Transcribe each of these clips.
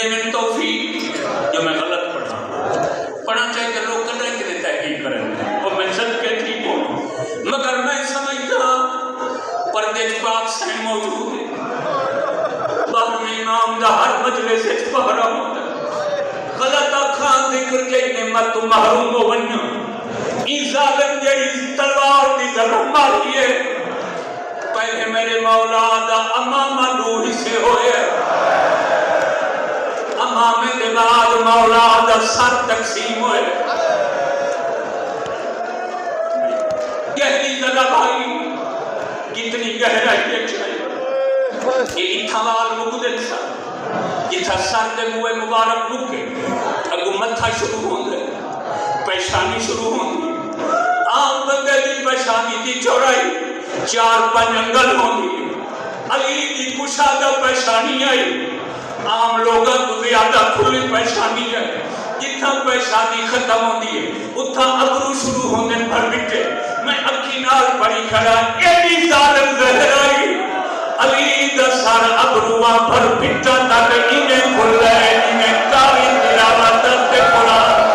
دے میں توفیق جو میں غلط پڑھا چاہے کہ لوگ کدھر کے لیے تحقیق کریں وہ میں سب کے ٹھیک ہوں مگر میں سمجھتا پردے پاک سے موجود ہے باہر میں امام دا ہر مجلس سے پہرا ہوتا غلط آخان ذکر کے نعمت محروم ہو بننا این ظالم جڑی تلوار دی ضرور ماری ہے پہلے میرے مولا دا امام روح سے ہوئے امام دماغ مولا دا سر تقسیم ہوئے گہری جگہ بھائی کتنی گہرائی ہے یہ اتھوال مقدل سا جتھا سر دے موے مبارک مکے اگو متھا شروع ہوں دے پیشانی شروع ہوں دی عام بندے دی پیشانی دی چوڑائی 4-5 انگل ہوں دی علی دی کشادہ پیشانی آئی عام لوگاں کو زیادہ کھلی پیشانی ہے جتھا پیشانی ختم ہوں دی اتھا ابرو شروع ہوں دے بھر بٹے میں اکی نال پڑی کھڑا ایڈی ظالم زہر آئی علی دا سار ابروہ بھر بٹا تاکہ انہیں کھل رہے انہیں کاری تلاوت تے قرآن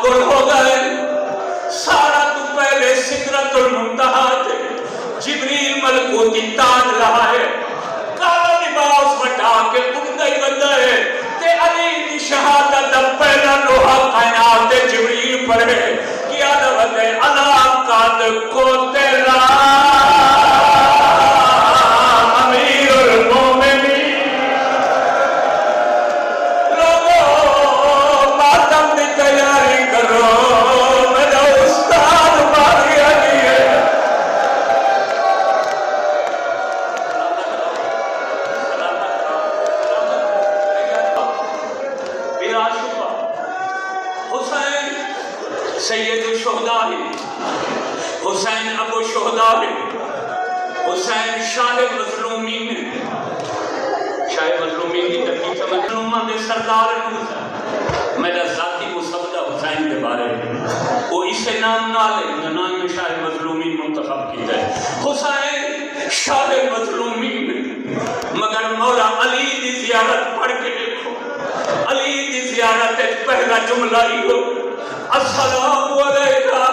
گل ہو گئے سارا تو پہلے سدرۃ المنتہا تھے جبریل ملکوتی تاج رہا ہے کالا لباس بٹا کے اٹھتا ہی بندہ ہے تے علی دی شہادت پہلا لوہا کائنات جبریل پر ہے کیا دعوت ہے اللہ قد کو تیرا امیر المومنین تیاری کرو میرا استاد ماری علی ہے بلا شبہ حسین سید الشہداء ہے حسین ابو شہداء ہے حسین شاہ مظلومین ہے شاہ مظلومین کی تکلیف مظلومہ دے سردار حسین میرا ذاتی مسودہ حسین کے بارے میں وہ اسے نام نہ لے نام میں شاہ مظلومین منتخب کی جائے حسین شاہ مظلومین مگر مولا علی دی زیارت پڑھ کے دیکھو علی دی زیارت پہلا جملہ ہی ہو السلام علیکہ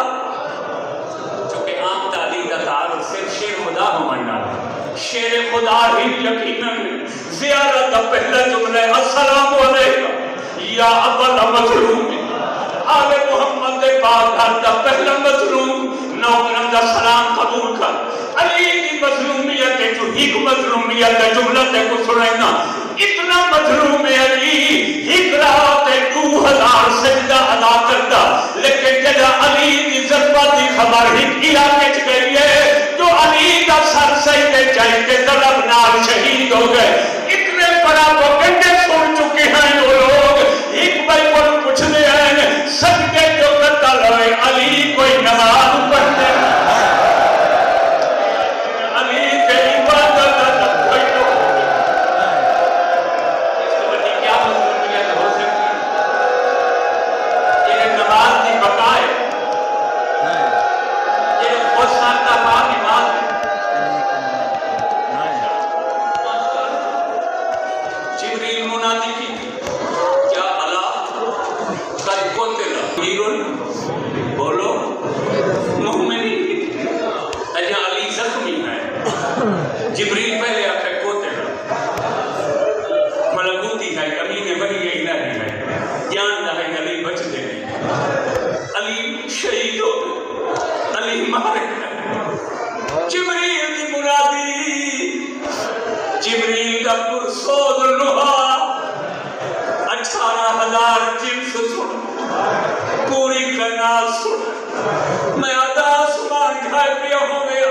چونکہ عام تعلیم کا تعارف صرف شیر خدا ہو مننا شیر خدا ہی یقیناً زیارت پہلا جملہ السلام علیکہ یا اول مظلوم آل محمد دے پاک گھر دا پہلا مظلوم نوکرم دا سلام قبول کر علی کی مظلومیت ہے جو ایک مظلومیت ہے جملہ تے کو سنائنا اتنا مظلوم ہے علی ایک رات 2000 سجدہ ادا کرتا لیکن جدا علی کی ضربت دی خبر ایک علاقے چ گئی ہے جو علی کا سر سجدے چاہتے ضرب نال شہید ہو گئے اتنے بڑا وہ گنڈے سن چکے ہیں وہ لوگ ایک بھائی کو پوچھ دے ہیں سجدے جو قتل ہوئے علی کوئی نماز پڑھتے علی کے عبادت کوئی تو اس کو بڑی کیا مظلومیت ہو سکتی یہ نماز کی بقائے یہ خود ساتھ پاک نماز جبریل منادی کی بولو مومنی اجا علی زخمی ہے جبریل پہلے آکھے کوتے ملکوتی ہے کمینے بڑی گئی نہیں ہے جان ہے علی بچ دے علی شہید ہو علی مارے جبریل کی مرادی جبریل کا پرسود لوہا 18,000 جنس سن پوری کائنات سن میں آدھا آسمان گھائے پیا ہو گیا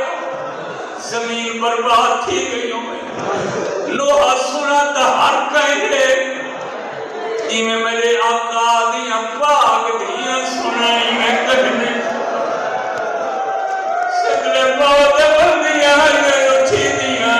زمین برباد تھی گئی ہو گئی لوہا سنا تا ہر کہنے جی میں میرے آقا دیاں پاک دیاں سنائی میں کہنے سکلے بہت بندیاں یہ اٹھی دیاں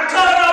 18